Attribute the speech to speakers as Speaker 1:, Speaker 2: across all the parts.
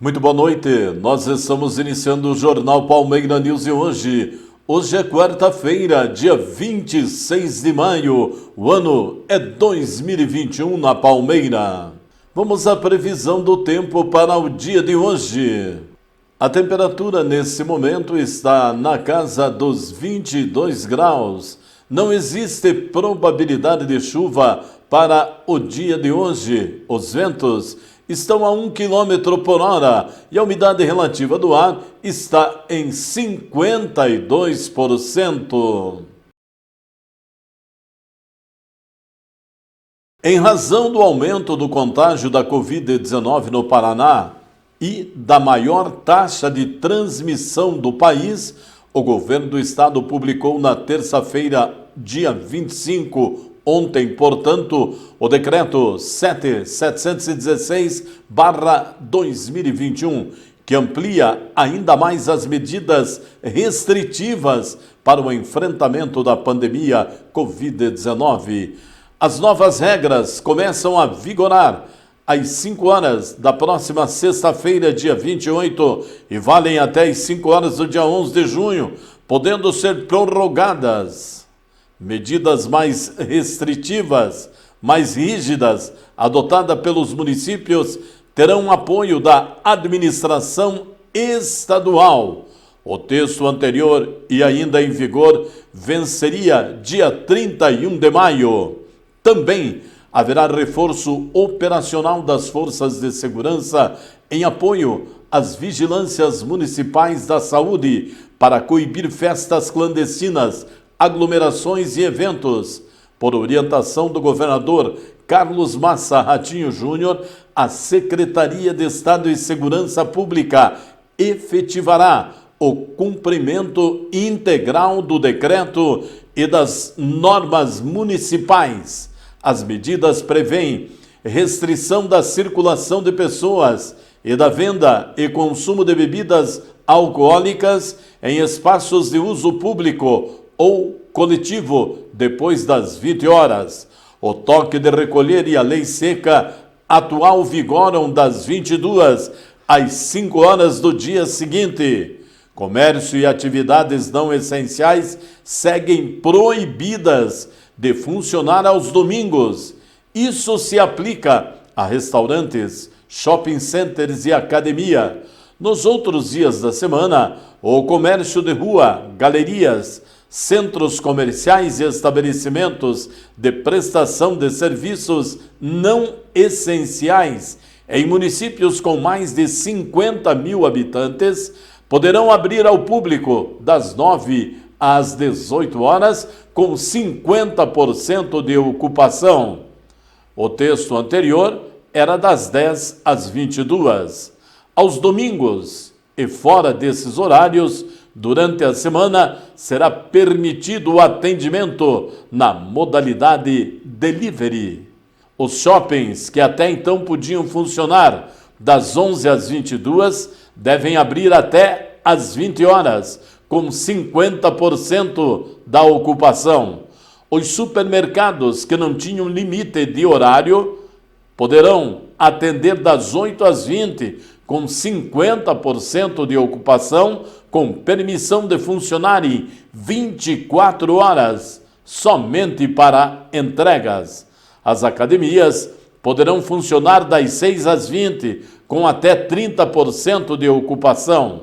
Speaker 1: Muito boa noite, nós estamos iniciando o Jornal Palmeira News e hoje é quarta-feira, dia 26 de maio, o ano é 2021 na Palmeira. Vamos à previsão do tempo para o dia de hoje. A temperatura nesse momento está na casa dos 22 graus. Não existe probabilidade de chuva para o dia de hoje. Os ventos estão a 1 km por hora e a umidade relativa do ar está em 52%. Em razão do aumento do contágio da Covid-19 no Paraná e da maior taxa de transmissão do país, o governo do estado publicou na terça-feira, dia 25, ontem, portanto, o decreto 7.716/2021, que amplia ainda mais as medidas restritivas para o enfrentamento da pandemia Covid-19. As novas regras começam a vigorar às 5 horas da próxima sexta-feira, dia 28, e valem até às 5 horas do dia 11 de junho, podendo ser prorrogadas. Medidas mais restritivas, mais rígidas, adotadas pelos municípios, terão apoio da administração estadual. O texto anterior e ainda em vigor venceria dia 31 de maio. Também haverá reforço operacional das forças de segurança em apoio às vigilâncias municipais da saúde para coibir festas clandestinas, aglomerações e eventos. Por orientação do governador Carlos Massa Ratinho Júnior, a Secretaria de Estado de Segurança Pública efetivará o cumprimento integral do decreto e das normas municipais. As medidas prevêem restrição da circulação de pessoas e da venda e consumo de bebidas alcoólicas em espaços de uso público ou coletivo depois das 20 horas. O toque de recolher e a lei seca atual vigoram das 22 às 5 horas do dia seguinte. Comércio e atividades não essenciais seguem proibidas de funcionar aos domingos. Isso se aplica a restaurantes, shopping centers e academia. Nos outros dias da semana, o comércio de rua, galerias, centros comerciais e estabelecimentos de prestação de serviços não essenciais em municípios com mais de 50 mil habitantes poderão abrir ao público das 9 às 18 horas com 50% de ocupação. O texto anterior era das 10 às 22. Aos domingos e fora desses horários, durante a semana, será permitido o atendimento na modalidade delivery. Os shoppings, que até então podiam funcionar das 11 às 22, devem abrir até às 20 horas, com 50% da ocupação. Os supermercados, que não tinham limite de horário, poderão atender das 8 às 20, com 50% de ocupação, com permissão de funcionar em 24 horas, somente para entregas. As academias poderão funcionar das 6 às 20, com até 30% de ocupação.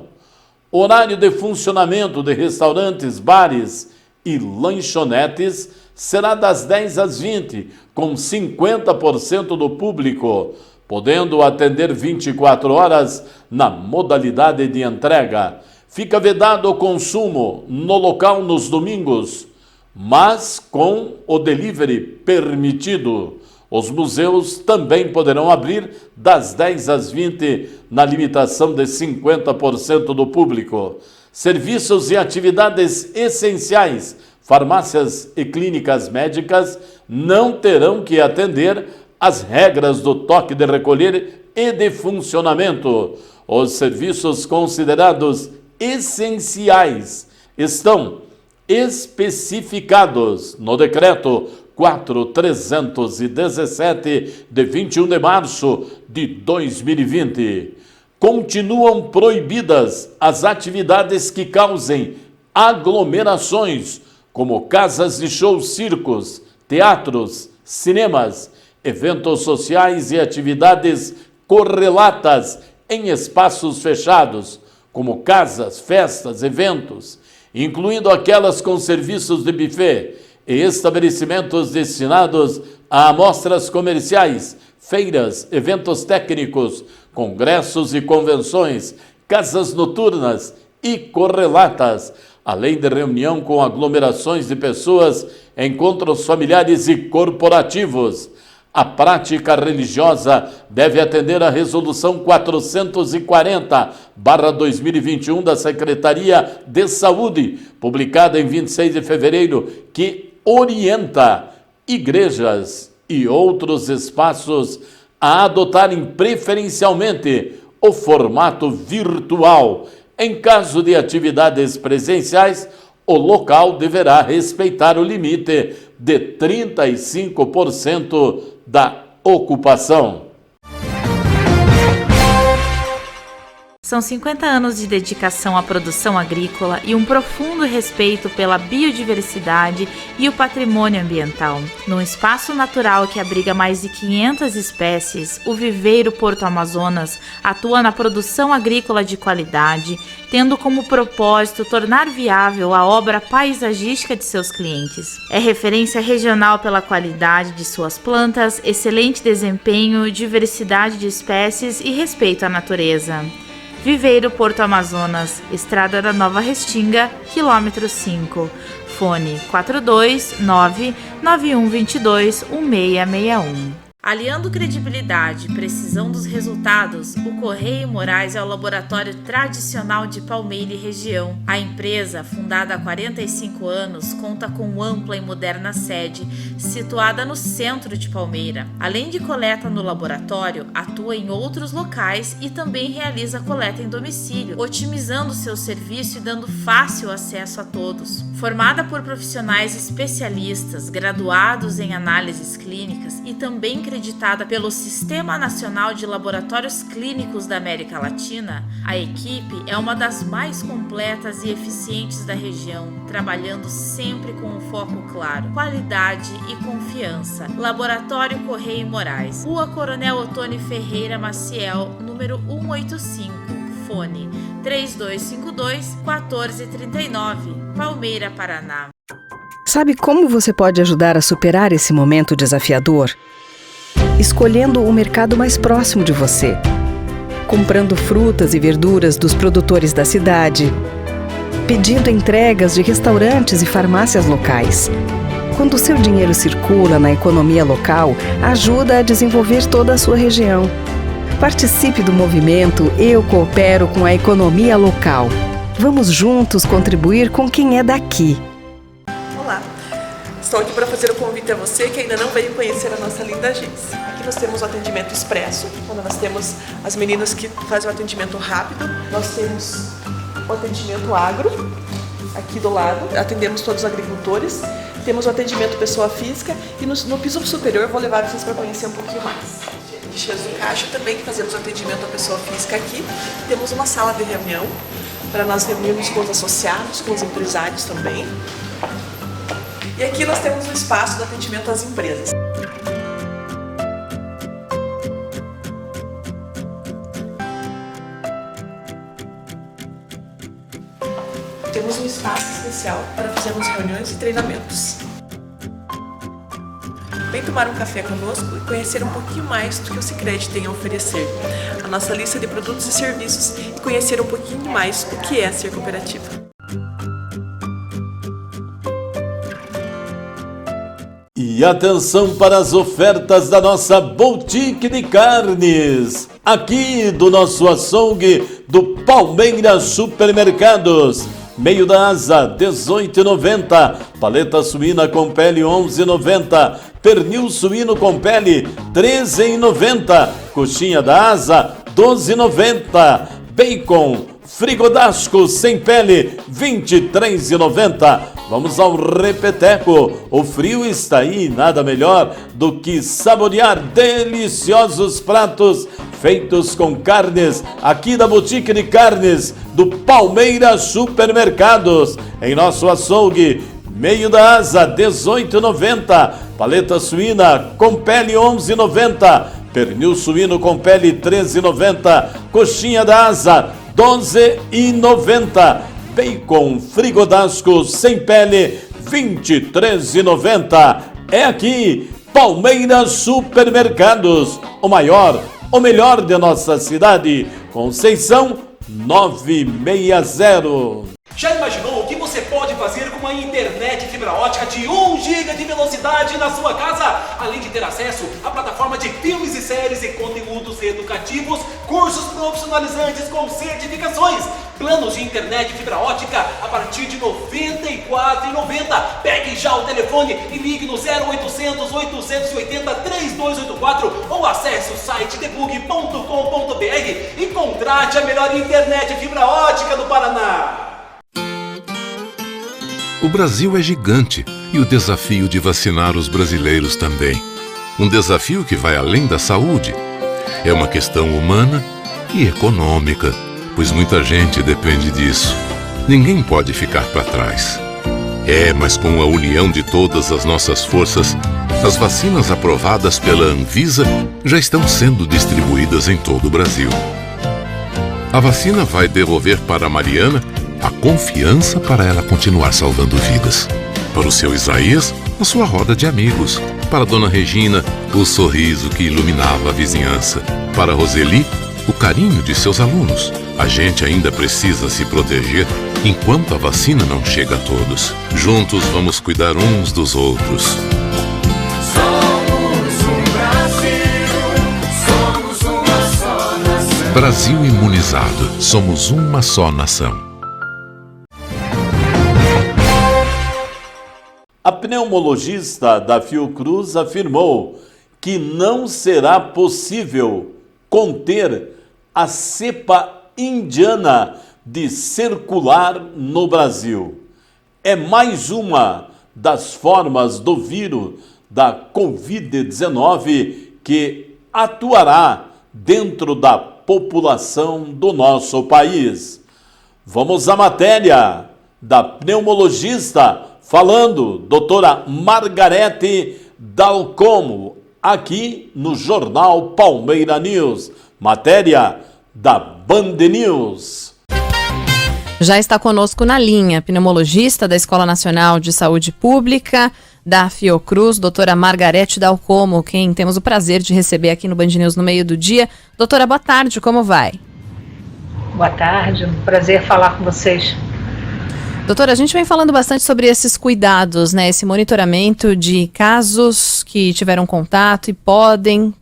Speaker 1: Horário de funcionamento de restaurantes, bares e lanchonetes será das 10 às 20, com 50% do público, podendo atender 24 horas na modalidade de entrega. Fica vedado o consumo no local nos domingos, mas com o delivery permitido. Os museus também poderão abrir das 10 às 20, na limitação de 50% do público. Serviços e atividades essenciais, farmácias e clínicas médicas não terão que atender às regras do toque de recolher e de funcionamento. Os serviços considerados essenciais estão especificados no decreto 4.317 de 21 de março de 2020. continuam proibidas as atividades que causem aglomerações, como casas de shows, circos, teatros, cinemas, eventos sociais e atividades correlatas em espaços fechados, como casas, festas, eventos, incluindo aquelas com serviços de buffet e estabelecimentos destinados a amostras comerciais, feiras, eventos técnicos, congressos e convenções, casas noturnas e correlatas, além de reunião com aglomerações de pessoas, encontros familiares e corporativos. A prática religiosa deve atender à Resolução 440/2021 da Secretaria de Saúde, publicada em 26 de fevereiro, que orienta igrejas e outros espaços a adotarem preferencialmente o formato virtual. Em caso de atividades presenciais, o local deverá respeitar o limite de 35% da ocupação.
Speaker 2: São 50 anos de dedicação à produção agrícola e um profundo respeito pela biodiversidade e o patrimônio ambiental. Num espaço natural que abriga mais de 500 espécies, o Viveiro Porto Amazonas atua na produção agrícola de qualidade, tendo como propósito tornar viável a obra paisagística de seus clientes. É referência regional pela qualidade de suas plantas, excelente desempenho, diversidade de espécies e respeito à natureza. Viveiro Porto Amazonas, Estrada da Nova Restinga, quilômetro 5. Fone 429-9122-1661. Aliando credibilidade e precisão dos resultados, o Correia Moraes é o laboratório tradicional de Palmeira e região. A empresa, fundada há 45 anos, conta com ampla e moderna sede, situada no centro de Palmeira. Além de coleta no laboratório, atua em outros locais e também realiza coleta em domicílio, otimizando seu serviço e dando fácil acesso a todos. Formada por profissionais especialistas, graduados em análises clínicas e também acreditada pelo Sistema Nacional de Laboratórios Clínicos da América Latina, a equipe é uma das mais completas e eficientes da região, trabalhando sempre com um foco claro, qualidade e confiança. Laboratório Correia Moraes, Rua Coronel Otônio Ferreira Maciel, número 185, fone 3252-1439, Palmeira, Paraná.
Speaker 3: Sabe como você pode ajudar a superar esse momento desafiador? Escolhendo o mercado mais próximo de você, comprando frutas e verduras dos produtores da cidade, pedindo entregas de restaurantes e farmácias locais. Quando o seu dinheiro circula na economia local, ajuda a desenvolver toda a sua região. Participe do movimento Eu Coopero com a Economia Local. Vamos juntos contribuir com quem é daqui.
Speaker 4: Olá, estou aqui para fazer o convite a você que ainda não veio conhecer a nossa linda agência. Aqui nós temos o atendimento expresso, quando nós temos as meninas que fazem o atendimento rápido. Nós temos o atendimento agro, aqui do lado, atendemos todos os agricultores. Temos o atendimento pessoa física e no piso superior eu vou levar vocês para conhecer um pouquinho mais. Guichês do caixa também, que fazemos atendimento à pessoa física aqui. Temos uma sala de reunião para nós reunirmos com os associados, com os empresários também. E aqui nós temos o espaço do atendimento às empresas. Temos um espaço especial para fazermos reuniões e treinamentos. Vem tomar um café conosco e conhecer um pouquinho mais do que o Sicredi tem a oferecer, a nossa lista de produtos e serviços e conhecer um pouquinho mais o que é ser cooperativa.
Speaker 1: E atenção para as ofertas da nossa Boutique de Carnes, aqui do nosso açougue do Palmeira Supermercados. Meio da asa, R$ 18,90. Paleta suína com pele, R$ 11,90. Pernil suíno com pele, R$ 13,90. Coxinha da asa, R$ 12,90. Bacon frigodástico sem pele, R$ 23,90. Vamos ao repeteco. O frio está aí, nada melhor do que saborear deliciosos pratos feitos com carnes aqui da Boutique de Carnes do Palmeiras Supermercados. Em nosso açougue, meio da asa, R$18,90. Paleta suína com pele, R$11,90. Pernil suíno com pele, R$13,90. Coxinha da asa, R$12,90. Bacon frigodasco sem pele, R$23,90. É aqui, Palmeiras Supermercados, o maior, o melhor de nossa cidade. Conceição 960.
Speaker 5: Já imaginou o que você pode fazer com uma internet fibra ótica de 1 GB de velocidade na sua casa? Além de ter acesso à plataforma de filmes e séries e conteúdos educativos, cursos profissionalizantes com certificações, planos de internet fibra ótica a partir de R$ 94,90. Pegue já o telefone e ligue no 0800 880 3284 ou acesse o site debug.com.br e contrate a melhor internet fibra ótica do Paraná.
Speaker 6: O Brasil é gigante e o desafio de vacinar os brasileiros também. Um desafio que vai além da saúde. É uma questão humana e econômica, pois muita gente depende disso. Ninguém pode ficar para trás. Mas com a união de todas as nossas forças, as vacinas aprovadas pela Anvisa já estão sendo distribuídas em todo o Brasil. A vacina vai devolver para a Mariana a confiança para ela continuar salvando vidas. Para o seu Isaías, a sua roda de amigos. Para a dona Regina, o sorriso que iluminava a vizinhança. Para a Roseli, o carinho de seus alunos. A gente ainda precisa se proteger enquanto a vacina não chega a todos. Juntos vamos cuidar uns dos outros.
Speaker 7: Somos um Brasil, somos uma só nação.
Speaker 6: Brasil imunizado, somos uma só nação.
Speaker 1: A pneumologista da Fiocruz afirmou que não será possível conter a cepa indiana de circular no Brasil. É mais uma das formas do vírus da Covid-19 que atuará dentro da população do nosso país. Vamos à matéria da pneumologista falando, doutora Margarete Dalcomo, aqui no Jornal Palmeira News, matéria da Band News.
Speaker 8: Já está conosco na linha, pneumologista da Escola Nacional de Saúde Pública, da Fiocruz, doutora Margarete Dalcomo, quem temos o prazer de receber aqui no Band News no meio do dia. Doutora, boa tarde, como vai?
Speaker 9: Boa tarde, um prazer falar com vocês.
Speaker 8: Doutora, a gente vem falando bastante sobre esses cuidados, né? Esse monitoramento de casos que tiveram contato e podem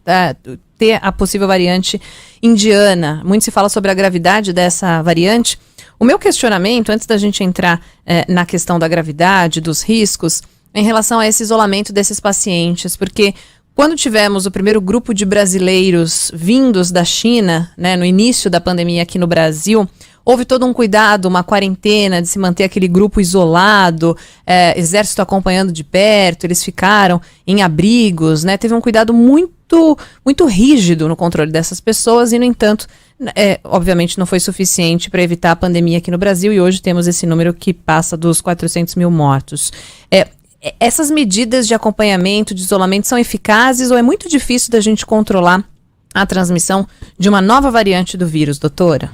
Speaker 8: ter a possível variante indiana. Muito se fala sobre a gravidade dessa variante. O meu questionamento, antes da gente entrar na questão da gravidade, dos riscos, é em relação a esse isolamento desses pacientes, porque quando tivemos o primeiro grupo de brasileiros vindos da China, né, no início da pandemia aqui no Brasil, houve todo um cuidado, uma quarentena de se manter aquele grupo isolado, exército acompanhando de perto, eles ficaram em abrigos, né? Teve um cuidado muito rígido no controle dessas pessoas e, no entanto, obviamente não foi suficiente para evitar a pandemia aqui no Brasil e hoje temos esse número que passa dos 400 mil mortos. Essas medidas de acompanhamento, de isolamento são eficazes ou é muito difícil da gente controlar a transmissão de uma nova variante do vírus, doutora?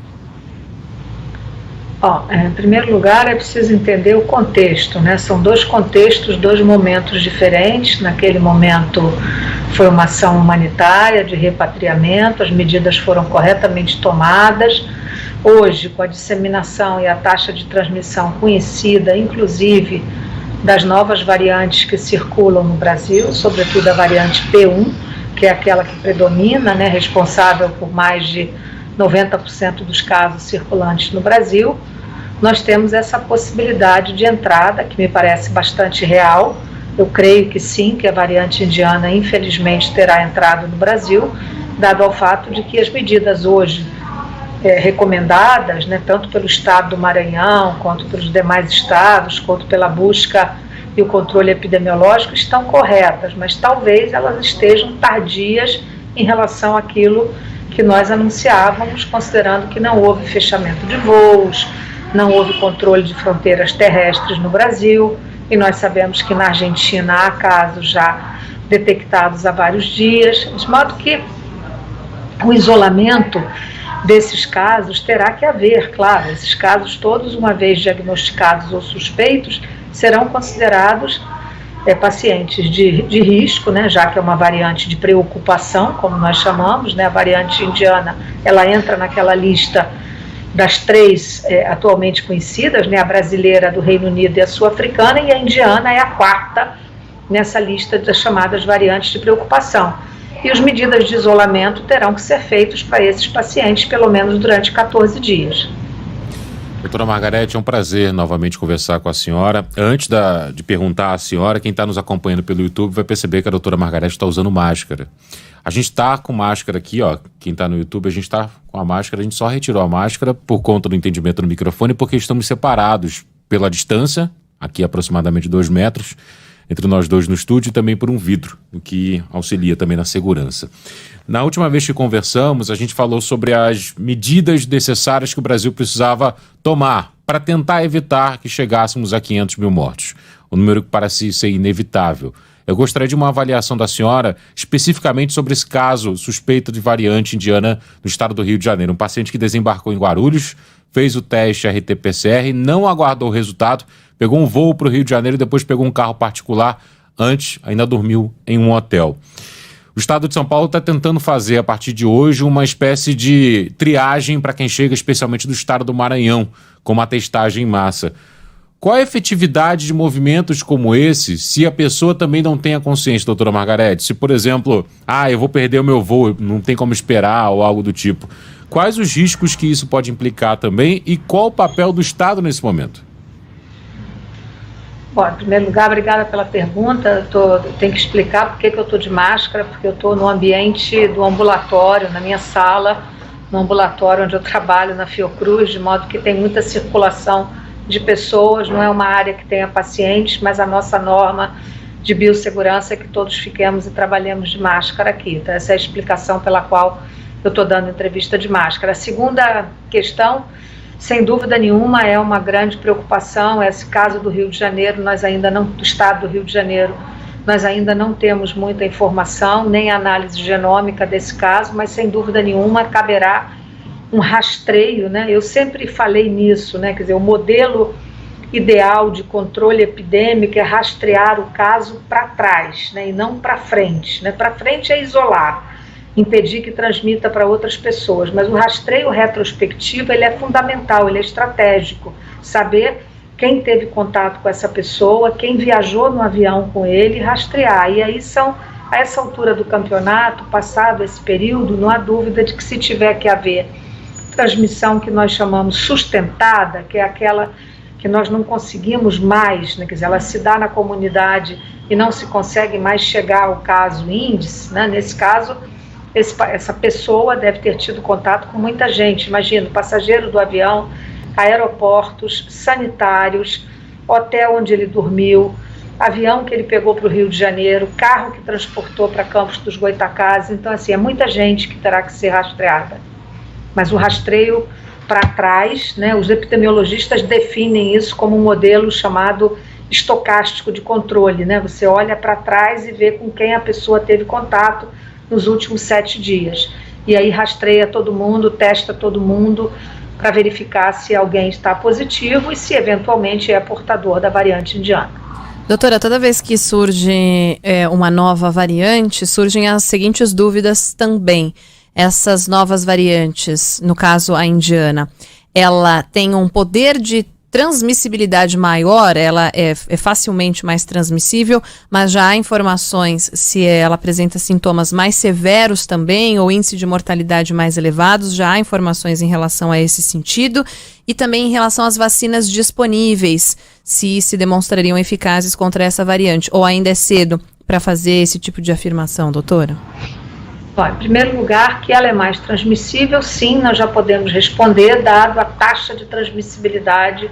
Speaker 9: Em primeiro lugar, é preciso entender o contexto, né? São dois contextos, dois momentos diferentes. Naquele momento foi uma ação humanitária de repatriamento, as medidas foram corretamente tomadas. Hoje, com a disseminação e a taxa de transmissão conhecida, inclusive das novas variantes que circulam no Brasil, sobretudo a variante P1, que é aquela que predomina, né, responsável por mais de 90% dos casos circulantes no Brasil, nós temos essa possibilidade de entrada, que me parece bastante real. Eu creio que sim, que a variante indiana, infelizmente, terá entrado no Brasil, dado ao fato de que as medidas hoje recomendadas, né, tanto pelo estado do Maranhão, quanto pelos demais estados, quanto pela busca e o controle epidemiológico, estão corretas, mas talvez elas estejam tardias em relação àquilo que que nós anunciávamos, considerando que não houve fechamento de voos, não houve controle de fronteiras terrestres no Brasil, e nós sabemos que na Argentina há casos já detectados há vários dias, de modo que o isolamento desses casos terá que haver, claro, esses casos todos, uma vez diagnosticados ou suspeitos, serão considerados pacientes de risco, né, já que é uma variante de preocupação, como nós chamamos, né, a variante indiana, ela entra naquela lista das 3 atualmente conhecidas, né, a brasileira, a do Reino Unido e a sul-africana, e a indiana é a 4ª nessa lista das chamadas variantes de preocupação. E as medidas de isolamento terão que ser feitas para esses pacientes, pelo menos durante 14 dias.
Speaker 10: Doutora Margarete, é um prazer novamente conversar com a senhora. Antes de perguntar à senhora, quem está nos acompanhando pelo YouTube vai perceber que a doutora Margarete está usando máscara. A gente está com máscara aqui, ó, quem está no YouTube, a gente está com a máscara, a gente só retirou a máscara por conta do entendimento no microfone, porque estamos separados pela distância, aqui aproximadamente 2 metros, entre nós dois no estúdio e também por um vidro, o que auxilia também na segurança. Na última vez que conversamos, a gente falou sobre as medidas necessárias que o Brasil precisava tomar para tentar evitar que chegássemos a 500 mil mortos, um número que parece ser inevitável. Eu gostaria de uma avaliação da senhora especificamente sobre esse caso suspeito de variante indiana no estado do Rio de Janeiro. Um paciente que desembarcou em Guarulhos, fez o teste RT-PCR, não aguardou o resultado, pegou um voo para o Rio de Janeiro e depois pegou um carro particular. Antes, ainda dormiu em um hotel. O estado de São Paulo está tentando fazer, a partir de hoje, uma espécie de triagem para quem chega, especialmente do estado do Maranhão, com uma testagem em massa. Qual a efetividade de movimentos como esse, se a pessoa também não tem a consciência, doutora Margarete? Se, por exemplo, eu vou perder o meu voo, não tem como esperar ou algo do tipo. Quais os riscos que isso pode implicar também e qual o papel do Estado nesse momento?
Speaker 9: Bom, em primeiro lugar, obrigada pela pergunta. Eu tenho que explicar por que eu estou de máscara, porque eu estou no ambiente do ambulatório, na minha sala, no ambulatório onde eu trabalho, na Fiocruz, de modo que tem muita circulação de pessoas, não é uma área que tenha pacientes, mas a nossa norma de biossegurança é que todos fiquemos e trabalhemos de máscara aqui. Então, essa é a explicação pela qual eu estou dando entrevista de máscara. A segunda questão, sem dúvida nenhuma, é uma grande preocupação. Esse caso do Rio de Janeiro, do estado do Rio de Janeiro, nós ainda não temos muita informação, nem análise genômica desse caso, mas sem dúvida nenhuma caberá um rastreio, né? Eu sempre falei nisso, né? Quer dizer, o modelo ideal de controle epidêmico é rastrear o caso para trás, né? E não para frente, né? Para frente é isolar, impedir que transmita para outras pessoas, mas o rastreio retrospectivo ele é fundamental, ele é estratégico, saber quem teve contato com essa pessoa, quem viajou no avião com ele, rastrear. E aí a essa altura do campeonato, passado esse período, não há dúvida de que se tiver que haver transmissão que nós chamamos sustentada, que é aquela que nós não conseguimos mais, né? Quer dizer, ela se dá na comunidade e não se consegue mais chegar ao caso índice, né? Nesse caso, essa pessoa deve ter tido contato com muita gente. Imagina, passageiro do avião, aeroportos, sanitários, hotel onde ele dormiu, avião que ele pegou para o Rio de Janeiro, carro que transportou para Campos dos Goytacazes. Então, assim, é muita gente que terá que ser rastreada. Mas o rastreio para trás, né, os epidemiologistas definem isso como um modelo chamado estocástico de controle, né? Você olha para trás e vê com quem a pessoa teve contato nos últimos 7 dias. E aí rastreia todo mundo, testa todo mundo para verificar se alguém está positivo e se eventualmente é portador da variante indiana.
Speaker 8: Doutora, toda vez que surge uma nova variante, surgem as seguintes dúvidas também. Essas novas variantes, no caso a indiana, ela tem um poder de transmissibilidade maior, ela é facilmente mais transmissível, mas já há informações se ela apresenta sintomas mais severos também, ou índice de mortalidade mais elevados, já há informações em relação a esse sentido, e também em relação às vacinas disponíveis, se demonstrariam eficazes contra essa variante, ou ainda é cedo para fazer esse tipo de afirmação, doutora?
Speaker 9: Bom, em primeiro lugar, que ela é mais transmissível, sim, nós já podemos responder, dado a taxa de transmissibilidade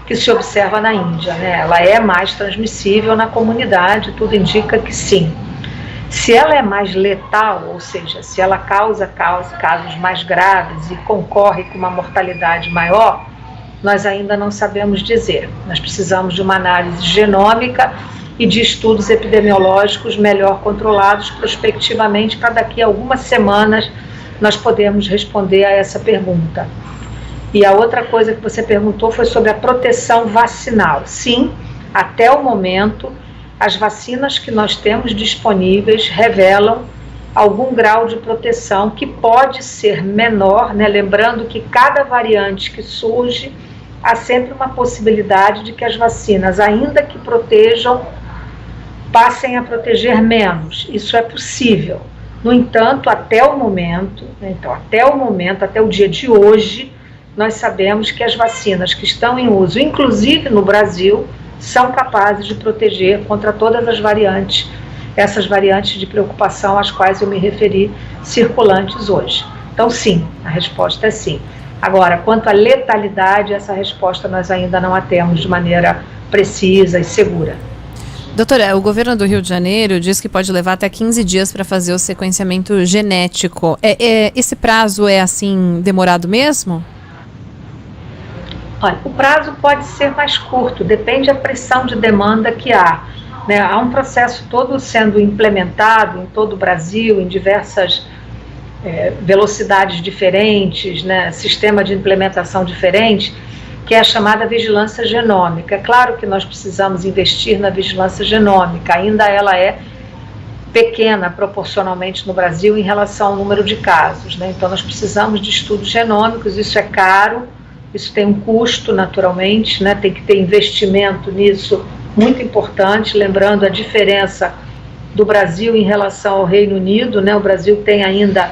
Speaker 9: que se observa na Índia, né? Ela é mais transmissível na comunidade, tudo indica que sim. Se ela é mais letal, ou seja, se ela causa casos mais graves e concorre com uma mortalidade maior, nós ainda não sabemos dizer. Nós precisamos de uma análise genômica e de estudos epidemiológicos melhor controlados prospectivamente, para daqui a algumas semanas nós podermos responder a essa pergunta. E a outra coisa que você perguntou foi sobre a proteção vacinal. Sim, até o momento, as vacinas que nós temos disponíveis revelam algum grau de proteção que pode ser menor, né? Lembrando que cada variante que surge, há sempre uma possibilidade de que as vacinas, ainda que protejam, passem a proteger menos. Isso é possível. No entanto, até o momento, até o dia de hoje, nós sabemos que as vacinas que estão em uso, inclusive no Brasil, são capazes de proteger contra todas as variantes, essas variantes de preocupação às quais eu me referi, circulantes hoje. Então, sim, a resposta é sim. Agora, quanto à letalidade, essa resposta nós ainda não a temos de maneira precisa e segura.
Speaker 8: Doutora, o governo do Rio de Janeiro diz que pode levar até 15 dias para fazer o sequenciamento genético. Esse prazo é assim demorado mesmo?
Speaker 9: Olha, o prazo pode ser mais curto, depende da pressão de demanda que há. Né? Há um processo todo sendo implementado em todo o Brasil, em diversas velocidades diferentes, né? Sistema de implementação diferente, que é a chamada vigilância genômica. É claro que nós precisamos investir na vigilância genômica, ainda ela é pequena proporcionalmente no Brasil em relação ao número de casos, né? Então nós precisamos de estudos genômicos, isso é caro, isso tem um custo naturalmente, né? Tem que ter investimento nisso muito importante, lembrando a diferença do Brasil em relação ao Reino Unido, né? O Brasil tem ainda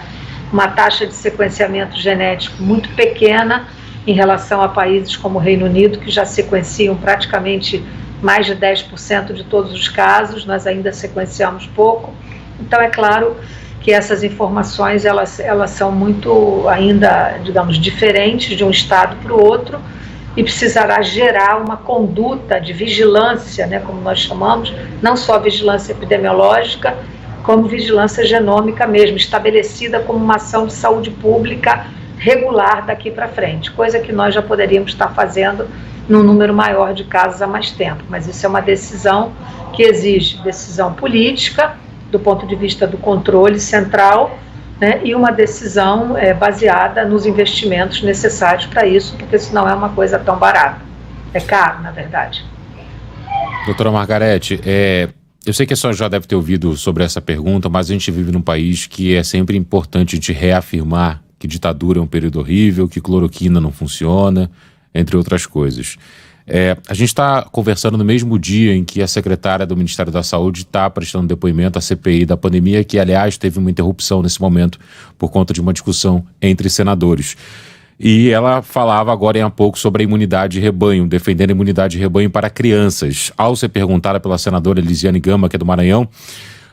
Speaker 9: uma taxa de sequenciamento genético muito pequena em relação a países como o Reino Unido, que já sequenciam praticamente mais de 10% de todos os casos, nós ainda sequenciamos pouco. Então, é claro que essas informações, elas são muito ainda, digamos, diferentes de um estado para o outro, e precisará gerar uma conduta de vigilância, né, como nós chamamos, não só vigilância epidemiológica, como vigilância genômica mesmo, estabelecida como uma ação de saúde pública regular daqui para frente, coisa que nós já poderíamos estar fazendo num número maior de casos há mais tempo, mas isso é uma decisão que exige decisão política, do ponto de vista do controle central, né, e uma decisão baseada nos investimentos necessários para isso, porque isso não é uma coisa tão barata, é caro, na verdade.
Speaker 10: Doutora Margarete, eu sei que a senhora já deve ter ouvido sobre essa pergunta, mas a gente vive num país que é sempre importante a gente reafirmar que ditadura é um período horrível, que cloroquina não funciona, entre outras coisas. A gente está conversando no mesmo dia em que a secretária do Ministério da Saúde está prestando depoimento à CPI da pandemia, que, aliás, teve uma interrupção nesse momento por conta de uma discussão entre senadores. E ela falava agora há pouco sobre a imunidade de rebanho, defendendo a imunidade de rebanho para crianças. Ao ser perguntada pela senadora Elisiane Gama, que é do Maranhão,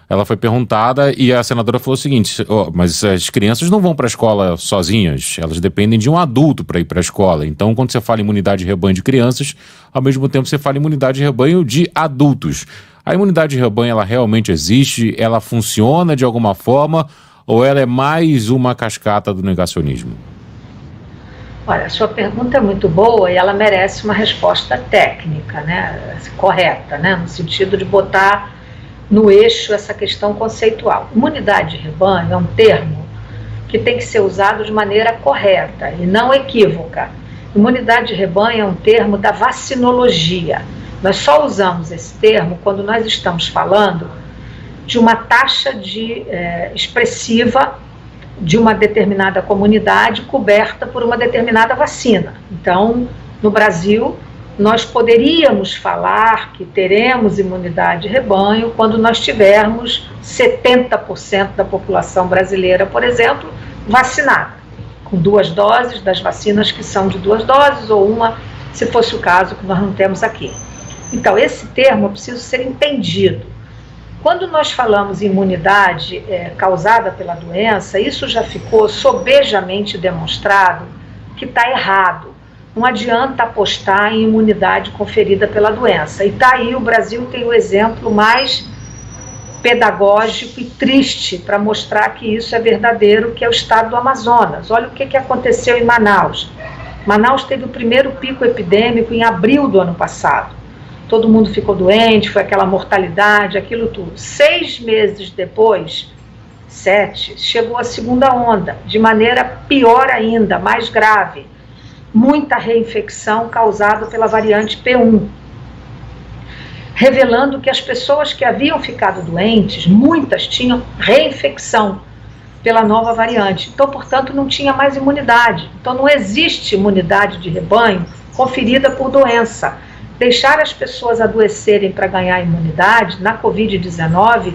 Speaker 10: ela foi perguntada e a senadora falou o seguinte: mas as crianças não vão para a escola sozinhas, elas dependem de um adulto para ir para a escola. Então, quando você fala em imunidade de rebanho de crianças, ao mesmo tempo você fala em imunidade de rebanho de adultos. A imunidade de rebanho, ela realmente existe? Ela funciona de alguma forma? Ou ela é mais uma cascata do negacionismo?
Speaker 9: Olha, a sua pergunta é muito boa e ela merece uma resposta técnica, né? Correta, né? No sentido de botar no eixo essa questão conceitual. Imunidade de rebanho é um termo que tem que ser usado de maneira correta e não equívoca. Imunidade de rebanho é um termo da vacinologia. Nós só usamos esse termo quando nós estamos falando de uma taxa expressiva de uma determinada comunidade coberta por uma determinada vacina. Então, no Brasil, nós poderíamos falar que teremos imunidade de rebanho quando nós tivermos 70% da população brasileira, por exemplo, vacinada, com 2 doses das vacinas que são de 2 doses, ou uma, se fosse o caso, que nós não temos aqui. Então, esse termo precisa ser entendido. Quando nós falamos em imunidade causada pela doença, isso já ficou sobejamente demonstrado que está errado. Não adianta apostar em imunidade conferida pela doença. E está aí, o Brasil tem o exemplo mais pedagógico e triste para mostrar que isso é verdadeiro, que é o estado do Amazonas. Olha o que aconteceu em Manaus. Manaus teve o primeiro pico epidêmico em abril do ano passado. Todo mundo ficou doente, foi aquela mortalidade, aquilo tudo. 6 meses depois, 7, chegou a segunda onda, de maneira pior ainda, mais grave. Muita reinfecção causada pela variante P1. Revelando que as pessoas que haviam ficado doentes, muitas tinham reinfecção pela nova variante. Então, portanto, não tinha mais imunidade. Então, não existe imunidade de rebanho conferida por doença. Deixar as pessoas adoecerem para ganhar imunidade na Covid-19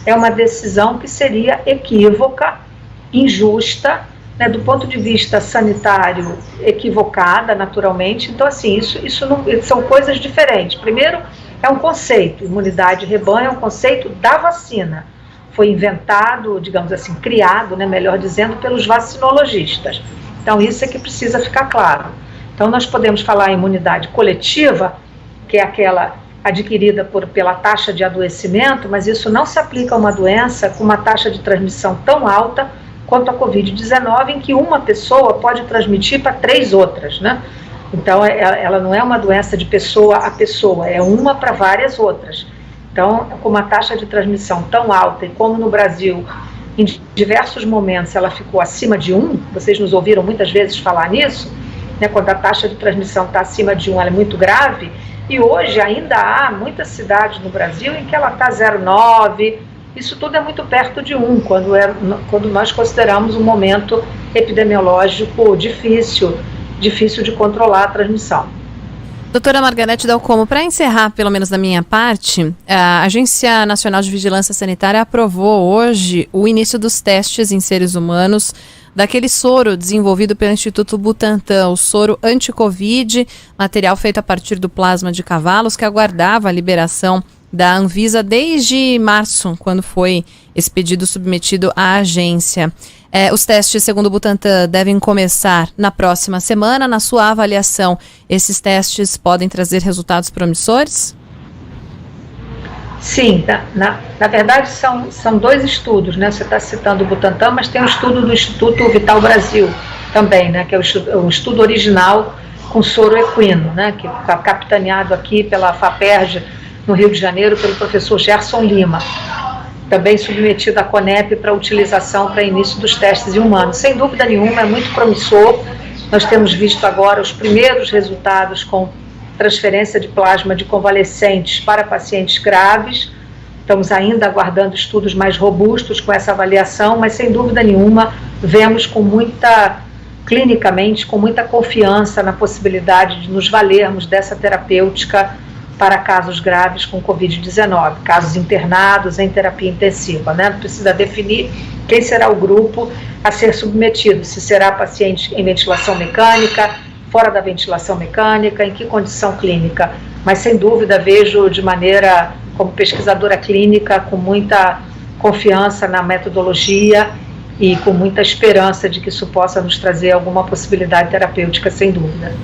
Speaker 9: é uma decisão que seria equívoca, injusta, né, do ponto de vista sanitário, equivocada, naturalmente. Então, assim, isso não, são coisas diferentes. Primeiro, é um conceito, imunidade de rebanho é um conceito da vacina. Foi inventado, digamos assim, criado, né, melhor dizendo, pelos vacinologistas. Então, isso é que precisa ficar claro. Então, nós podemos falar em imunidade coletiva, que é aquela adquirida pela taxa de adoecimento, mas isso não se aplica a uma doença com uma taxa de transmissão tão alta quanto a Covid-19, em que uma pessoa pode transmitir para 3 outras, né? Então, ela não é uma doença de pessoa a pessoa, é uma para várias outras. Então, com uma taxa de transmissão tão alta, e como no Brasil, em diversos momentos, ela ficou acima de 1, vocês nos ouviram muitas vezes falar nisso, né, quando a taxa de transmissão está acima de 1, ela é muito grave, e hoje ainda há muitas cidades no Brasil em que ela está 0,9, isso tudo é muito perto de 1, quando nós consideramos um momento epidemiológico difícil de controlar a transmissão.
Speaker 8: Doutora Margarete Dal Como, para encerrar, pelo menos da minha parte, a Agência Nacional de Vigilância Sanitária aprovou hoje o início dos testes em seres humanos daquele soro desenvolvido pelo Instituto Butantan, o soro anti-Covid, material feito a partir do plasma de cavalos, que aguardava a liberação da Anvisa desde março, quando foi esse pedido submetido à agência. Os testes, segundo o Butantan, devem começar na próxima semana. Na sua avaliação, esses testes podem trazer resultados promissores?
Speaker 9: Sim, na verdade são 2 estudos, né? Você está citando o Butantan, mas tem um estudo do Instituto Vital Brasil também, né? Que é o estudo original com soro equino, né? Que está capitaneado aqui pela FAPERJ, no Rio de Janeiro, pelo professor Gerson Lima, também submetido à CONEP para utilização para início dos testes em humanos. Sem dúvida nenhuma, é muito promissor. Nós temos visto agora os primeiros resultados com transferência de plasma de convalescentes para pacientes graves. Estamos ainda aguardando estudos mais robustos com essa avaliação, mas sem dúvida nenhuma, vemos clinicamente, com muita confiança na possibilidade de nos valermos dessa terapêutica para casos graves com Covid-19, casos internados em terapia intensiva, né? Precisa definir quem será o grupo a ser submetido, se será paciente em ventilação mecânica, fora da ventilação mecânica, em que condição clínica. Mas, sem dúvida, vejo de maneira, como pesquisadora clínica, com muita confiança na metodologia e com muita esperança de que isso possa nos trazer alguma possibilidade terapêutica, sem dúvida.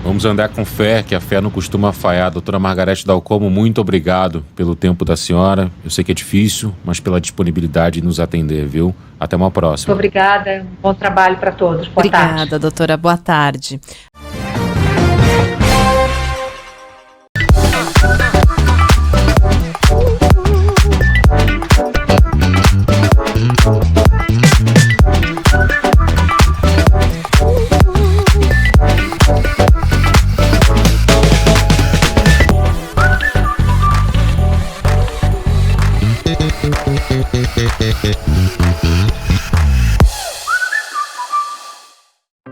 Speaker 10: Vamos andar com fé, que a fé não costuma falhar. Doutora Margarete Dal Como, muito obrigado pelo tempo da senhora. Eu sei que é difícil, mas pela disponibilidade de nos atender, viu? Até uma próxima.
Speaker 9: Muito obrigada, bom trabalho para todos. Boa tarde.
Speaker 8: Obrigada, doutora. Boa tarde.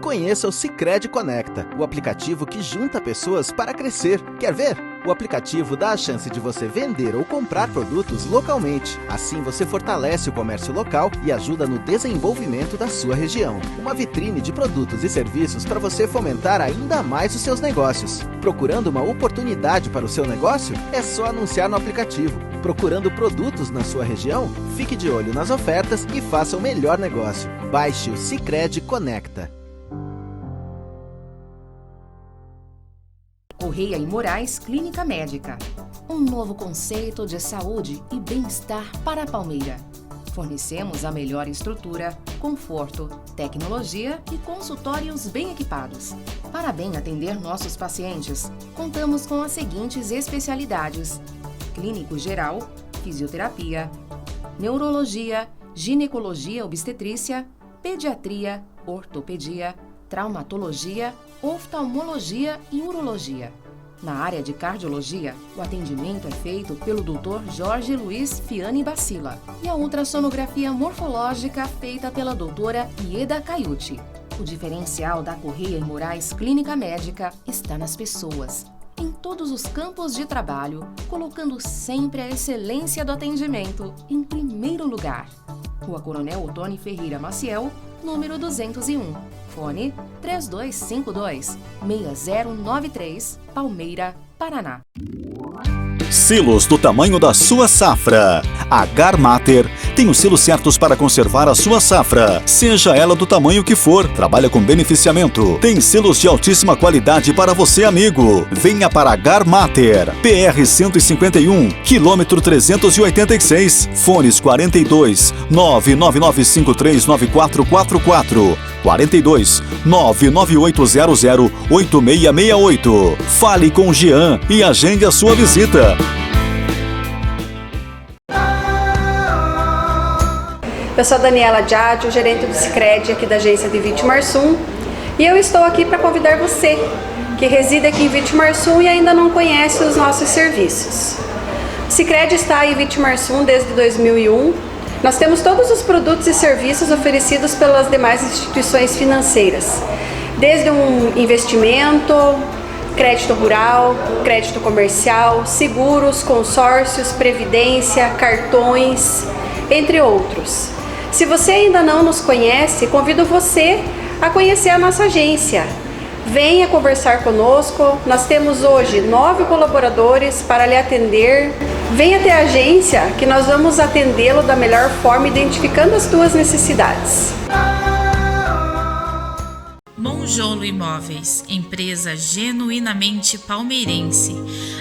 Speaker 11: Conheça o Sicredi Conecta, o aplicativo que junta pessoas para crescer. Quer ver? O aplicativo dá a chance de você vender ou comprar produtos localmente. Assim você fortalece o comércio local e ajuda no desenvolvimento da sua região. Uma vitrine de produtos e serviços para você fomentar ainda mais os seus negócios. Procurando uma oportunidade para o seu negócio? É só anunciar no aplicativo. Procurando produtos na sua região? Fique de olho nas ofertas e faça o melhor negócio. Baixe o Sicredi Conecta.
Speaker 12: Correia e Moraes Clínica Médica. um novo conceito de saúde e bem-estar para a Palmeira. Fornecemos a melhor estrutura, conforto, tecnologia e consultórios bem equipados. Para bem atender nossos pacientes, contamos com as seguintes especialidades: clínico geral, fisioterapia, neurologia, ginecologia obstetrícia, pediatria, ortopedia, traumatologia, oftalmologia e urologia. Na área de cardiologia, o atendimento é feito pelo Dr. Jorge Luiz Fiani Bacila e a ultrassonografia morfológica feita pela doutora Ieda Caiuti. O diferencial da Correia e Moraes Clínica Médica está nas pessoas, em todos os campos de trabalho, colocando sempre a excelência do atendimento em primeiro lugar. Rua Coronel Otoni Ferreira Maciel, número 201. Fone 3252-6093, Palmeira, Paraná.
Speaker 13: Silos do tamanho da sua safra. A Garmater tem os silos certos para conservar a sua safra, seja ela do tamanho que for. Trabalha com beneficiamento. Tem silos de altíssima qualidade para você, amigo. Venha para a Garmater. PR 151, quilômetro 386. Fones 42 999539444. 42 99800 8668. Fale com o Jean e agende a sua visita.
Speaker 14: Eu sou a Daniela Diadio, gerente do Sicredi aqui da agência de Vitimarsum, e eu estou aqui para convidar você que reside aqui em Vitimarsum e ainda não conhece os nossos serviços. O Sicredi está em Vitimarsum desde 2001. Nós temos todos os produtos e serviços oferecidos pelas demais instituições financeiras, desde um investimento, crédito rural, crédito comercial, seguros, consórcios, previdência, cartões, entre outros. Se você ainda não nos conhece, convido você a conhecer a nossa agência. Venha conversar conosco, nós temos hoje 9 colaboradores para lhe atender. Venha até a agência que nós vamos atendê-lo da melhor forma, identificando as suas necessidades.
Speaker 2: Monjolo Imóveis, empresa genuinamente palmeirense,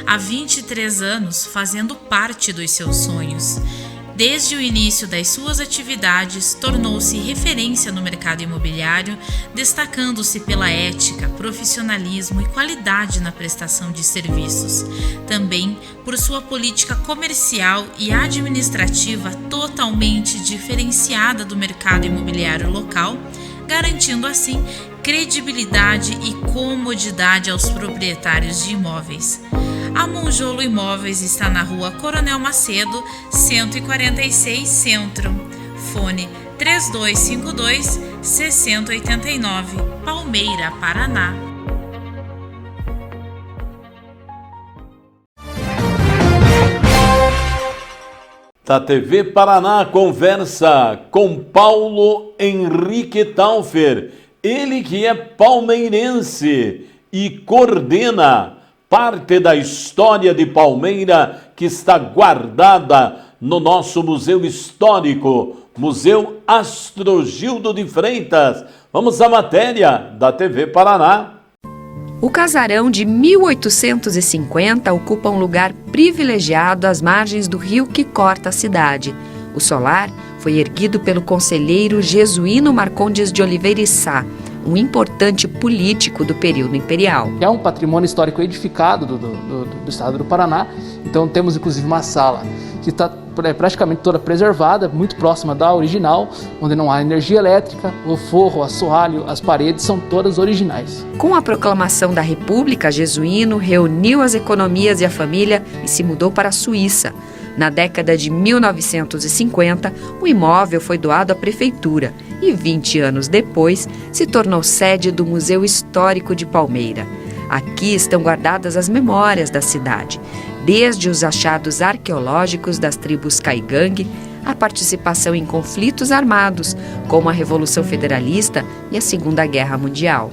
Speaker 2: há 23 anos fazendo parte dos seus sonhos. Desde o início das suas atividades, tornou-se referência no mercado imobiliário, destacando-se pela ética, profissionalismo e qualidade na prestação de serviços. Também por sua política comercial e administrativa totalmente diferenciada do mercado imobiliário local, garantindo assim credibilidade e comodidade aos proprietários de imóveis. A Monjolo Imóveis está na Rua Coronel Macedo, 146 Centro. Fone 3252-6089, Palmeira, Paraná.
Speaker 1: Da TV Paraná conversa com Paulo Henrique Taufer, ele que é palmeirense e coordena parte da história de Palmeira que está guardada no nosso Museu Histórico, Museu Astrogildo de Freitas. Vamos à matéria da TV Paraná.
Speaker 15: O casarão de 1850 ocupa um lugar privilegiado às margens do rio que corta a cidade. O solar foi erguido pelo conselheiro Jesuíno Marcondes de Oliveira e Sá, um importante político do período imperial.
Speaker 16: É um patrimônio histórico edificado do estado do Paraná, então temos inclusive uma sala que está praticamente toda preservada, muito próxima da original, onde não há energia elétrica, o forro, o assoalho, as paredes são todas originais.
Speaker 15: Com a proclamação da República, Jesuíno reuniu as economias e a família e se mudou para a Suíça. Na década de 1950, o imóvel foi doado à prefeitura e 20 anos depois se tornou sede do Museu Histórico de Palmeira. Aqui estão guardadas as memórias da cidade, desde os achados arqueológicos das tribos Caigangue, a participação em conflitos armados, como a Revolução Federalista e a Segunda Guerra Mundial.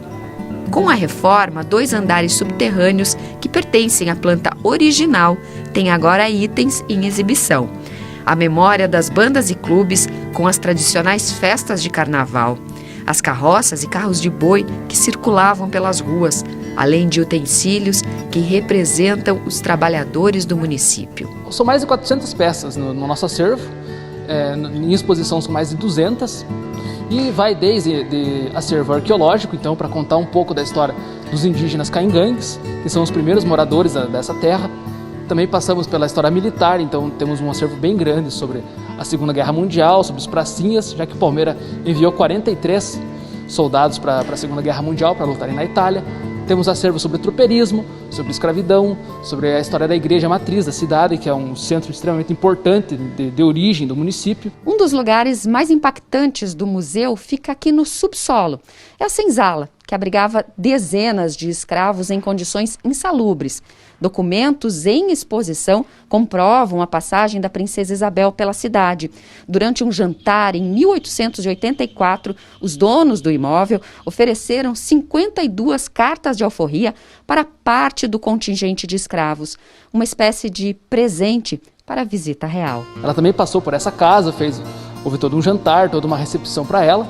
Speaker 15: Com a reforma, 2 andares subterrâneos que pertencem à planta original têm agora itens em exibição. A memória das bandas e clubes com as tradicionais festas de carnaval, as carroças e carros de boi que circulavam pelas ruas, além de utensílios que representam os trabalhadores do município.
Speaker 16: São mais de 400 peças no nosso acervo, em exposição são mais de 200, e vai desde acervo arqueológico, então, para contar um pouco da história dos indígenas caingangues, que são os primeiros moradores dessa terra. Também passamos pela história militar, então temos um acervo bem grande sobre a Segunda Guerra Mundial, sobre os pracinhas, já que Palmeira enviou 43 soldados para a Segunda Guerra Mundial para lutarem na Itália. Temos acervo sobre tropeirismo, sobre escravidão, sobre a história da igreja matriz da cidade, que é um centro extremamente importante de origem do município.
Speaker 12: Um dos lugares mais impactantes do museu fica aqui no subsolo. É a senzala, que abrigava dezenas de escravos em condições insalubres. Documentos em exposição comprovam a passagem da princesa Isabel pela cidade. Durante um jantar em 1884, os donos do imóvel ofereceram 52 cartas de alforria para parte do contingente de escravos, uma espécie de presente para a visita real.
Speaker 16: Ela também passou por essa casa, houve todo um jantar, toda uma recepção para ela.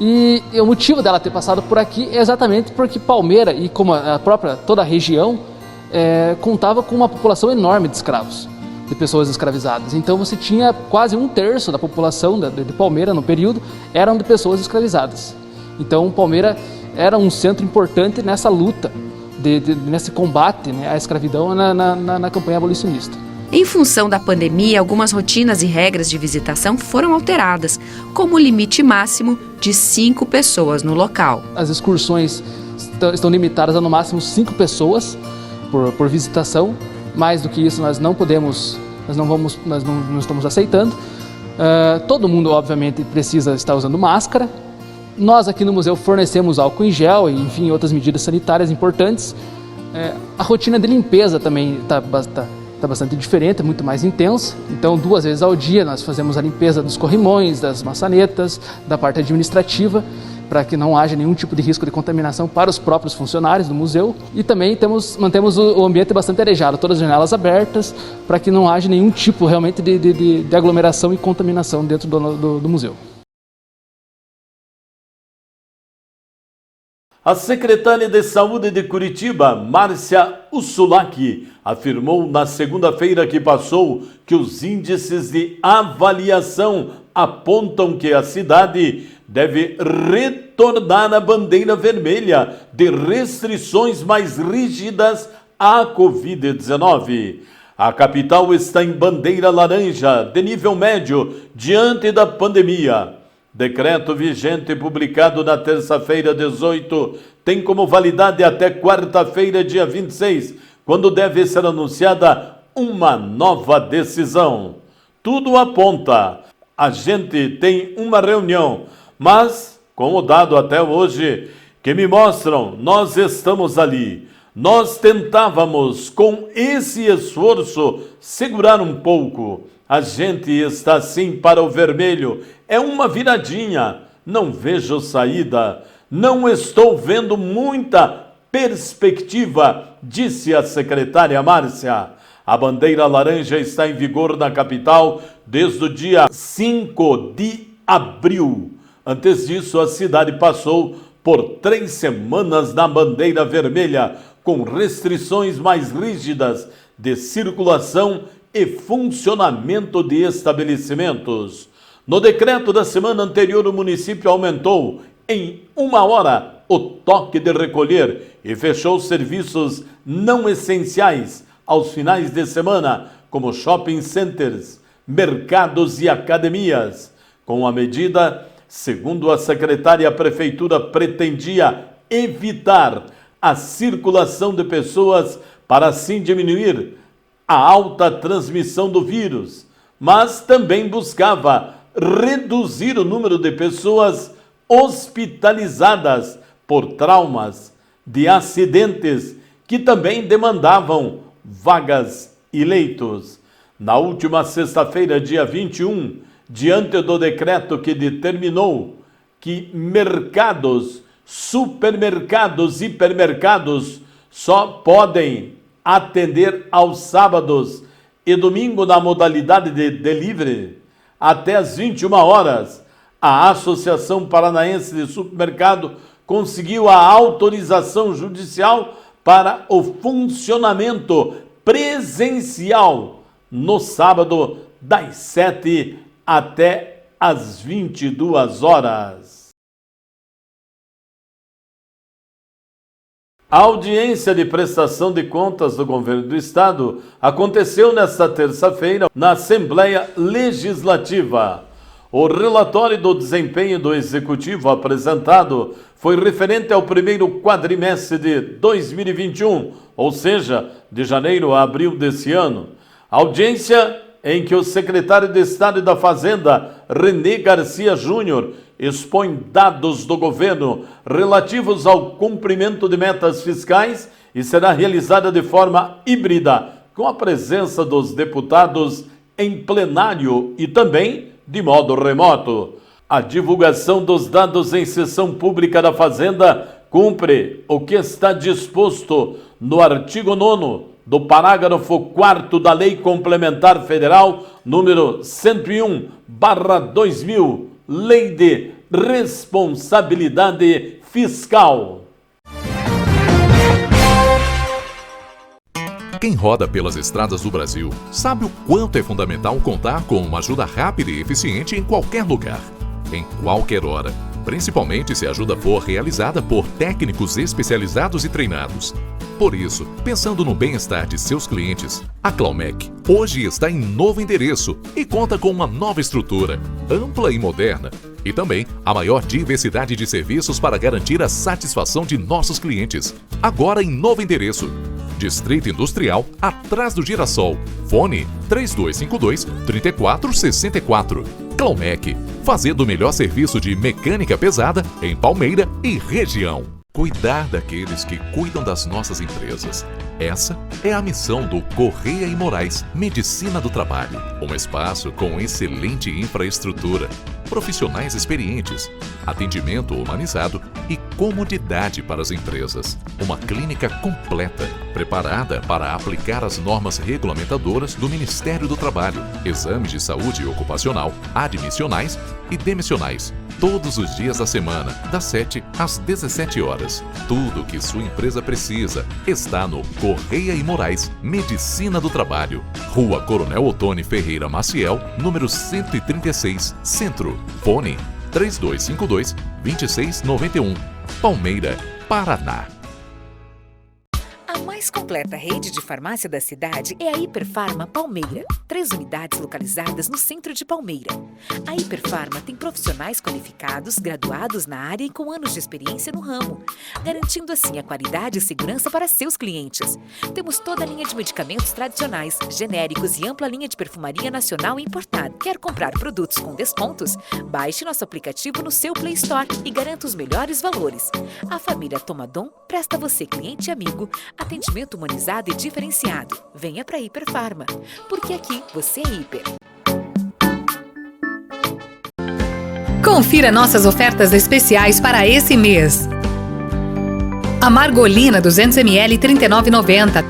Speaker 16: E o motivo dela ter passado por aqui é exatamente porque Palmeira, e como toda a região, contava com uma população enorme de escravos, de pessoas escravizadas. Então você tinha quase 1/3 da população de Palmeira no período eram de pessoas escravizadas. Então Palmeira era um centro importante nessa luta, nesse combate, né, à escravidão na campanha abolicionista.
Speaker 15: Em função da pandemia, algumas rotinas e regras de visitação foram alteradas, como o limite máximo de 5 pessoas no local.
Speaker 16: As excursões estão limitadas a no máximo 5 pessoas por visitação. Mais do que isso nós não podemos, nós não estamos aceitando. Todo mundo obviamente precisa estar usando máscara. Nós aqui no museu fornecemos álcool em gel e enfim outras medidas sanitárias importantes. A rotina de limpeza também está bastante diferente, muito mais intensa. Então 2 vezes ao dia nós fazemos a limpeza dos corrimões, das maçanetas, da parte administrativa, para que não haja nenhum tipo de risco de contaminação para os próprios funcionários do museu. E também mantemos o ambiente bastante arejado, todas as janelas abertas, para que não haja nenhum tipo realmente de aglomeração e contaminação dentro do museu.
Speaker 1: A secretária de Saúde de Curitiba, Márcia Usulaki, afirmou na segunda-feira que passou que os índices de avaliação apontam que a cidade deve retornar à bandeira vermelha de restrições mais rígidas à Covid-19. A capital está em bandeira laranja de nível médio diante da pandemia. Decreto vigente publicado na terça-feira 18 tem como validade até quarta-feira, dia 26, quando deve ser anunciada uma nova decisão. Tudo aponta. A gente tem uma reunião, mas, com o dado até hoje que me mostram, nós estamos ali. Nós tentávamos, com esse esforço, segurar um pouco. A gente está sim para o vermelho. É uma viradinha. Não vejo saída. Não estou vendo muita perspectiva, disse a secretária Márcia. A bandeira laranja está em vigor na capital desde o dia 5 de abril. Antes disso, a cidade passou por 3 semanas na bandeira vermelha, com restrições mais rígidas de circulação e funcionamento de estabelecimentos. No decreto da semana anterior, o município aumentou em 1 hora o toque de recolher e fechou serviços não essenciais aos finais de semana, como shopping centers, mercados e academias. Com a medida, segundo a secretária, a prefeitura pretendia evitar a circulação de pessoas para assim diminuir a alta transmissão do vírus, mas também buscava reduzir o número de pessoas hospitalizadas por traumas de acidentes que também demandavam vagas e leitos. Na última sexta-feira, dia 21, diante do decreto que determinou que mercados, supermercados e hipermercados só podem atender aos sábados e domingo na modalidade de delivery até às 21 horas, a Associação Paranaense de Supermercado conseguiu a autorização judicial para o funcionamento presencial no sábado, das 7 até as 22 horas. A audiência de prestação de contas do Governo do Estado aconteceu nesta terça-feira na Assembleia Legislativa. O relatório do desempenho do Executivo apresentado foi referente ao primeiro quadrimestre de 2021, ou seja, de janeiro a abril desse ano. Audiência em que o secretário de Estado da Fazenda, René Garcia Júnior, expõe dados do governo relativos ao cumprimento de metas fiscais e será realizada de forma híbrida, com a presença dos deputados em plenário e também de modo remoto. A divulgação dos dados em sessão pública da Fazenda cumpre o que está disposto no artigo 9º do parágrafo 4º da Lei Complementar Federal número 101/2000, Lei de Responsabilidade Fiscal.
Speaker 17: Quem roda pelas estradas do Brasil sabe o quanto é fundamental contar com uma ajuda rápida e eficiente em qualquer lugar, em qualquer hora, principalmente se a ajuda for realizada por técnicos especializados e treinados. Por isso, pensando no bem-estar de seus clientes, a Claumec hoje está em novo endereço e conta com uma nova estrutura, ampla e moderna, e também a maior diversidade de serviços para garantir a satisfação de nossos clientes. Agora em novo endereço. Distrito Industrial, atrás do Girassol. Fone 3252-3464. Claumec, fazendo o melhor serviço de mecânica pesada em Palmeira e região. Cuidar daqueles que cuidam das nossas empresas. Essa é a missão do Correia e Morais Medicina do Trabalho. Um espaço com excelente infraestrutura, profissionais experientes, atendimento humanizado e comodidade para as empresas. Uma clínica completa, preparada para aplicar as normas regulamentadoras do Ministério do Trabalho, exames de saúde ocupacional, admissionais e demissionais, todos os dias da semana, das 7 às 17 horas. Tudo o que sua empresa precisa está no Correia e Morais Medicina do Trabalho. Rua Coronel Otônio Ferreira Maciel, número 136, Centro. Fone 3252-2691. Palmeira, Paraná.
Speaker 18: A mais completa rede de farmácia da cidade é a Hiperfarma Palmeira. 3 unidades localizadas no centro de Palmeira. A Hiperfarma tem profissionais qualificados, graduados na área e com anos de experiência no ramo, garantindo assim a qualidade e segurança para seus clientes. Temos toda a linha de medicamentos tradicionais, genéricos e ampla linha de perfumaria nacional e importada. Quer comprar produtos com descontos? Baixe nosso aplicativo no seu Play Store e garanta os melhores valores. A família Tomadom presta a você, cliente e amigo, atendimento humanizado e diferenciado. Venha para a Hiperfarma, porque aqui você é hiper.
Speaker 19: Confira nossas ofertas especiais para esse mês. A Margolina 200ml R$ 39,90.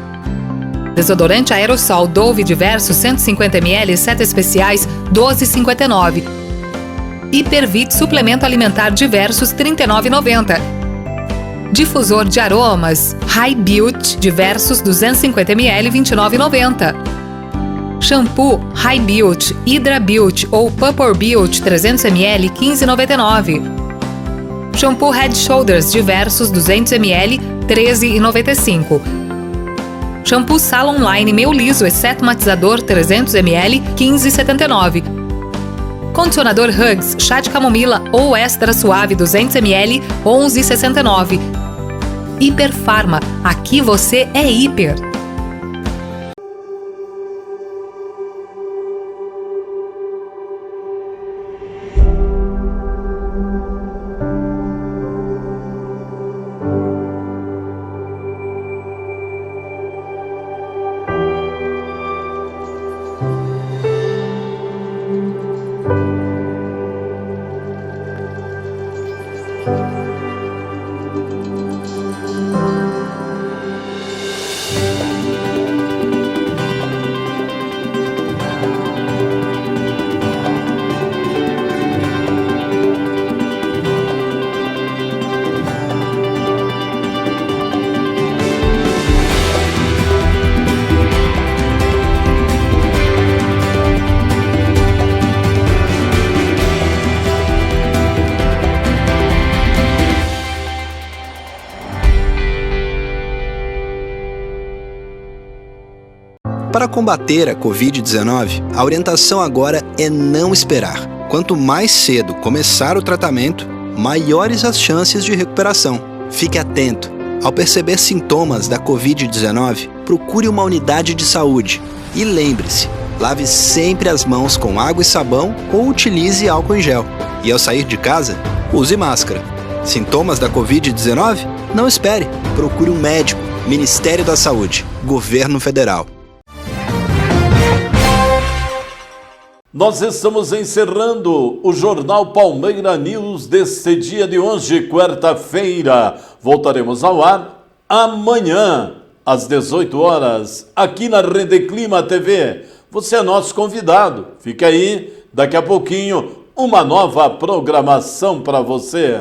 Speaker 19: Desodorante aerossol Dove Diverso 150ml 7 especiais R$ 12,59. Hipervit Suplemento Alimentar Diversos R$ 39,90. Difusor de aromas High Beauty Diversos 250ml R$ 29,90. Shampoo High Beauty Hydra Beauty ou Purple Beauty 300ml R$ 15,99. Shampoo Head Shoulders Diversos 200ml R$ 13,95. Shampoo Salon Line Meu Liso Exceto Matizador 300ml R$ 15,79. Condicionador Hugs Chá de Camomila ou Extra Suave 200ml R$ 11,69. Hiperfarma, aqui você é hiper.
Speaker 20: Para combater a Covid-19, a orientação agora é não esperar. Quanto mais cedo começar o tratamento, maiores as chances de recuperação. Fique atento. Ao perceber sintomas da Covid-19, procure uma unidade de saúde. E lembre-se, lave sempre as mãos com água e sabão ou utilize álcool em gel. E ao sair de casa, use máscara. Sintomas da Covid-19? Não espere. Procure um médico. Ministério da Saúde. Governo Federal.
Speaker 1: Nós estamos encerrando o Jornal Palmeira News deste dia de hoje, quarta-feira. Voltaremos ao ar amanhã, às 18 horas, aqui na Rede Clima TV. Você é nosso convidado. Fica aí, daqui a pouquinho, uma nova programação para você.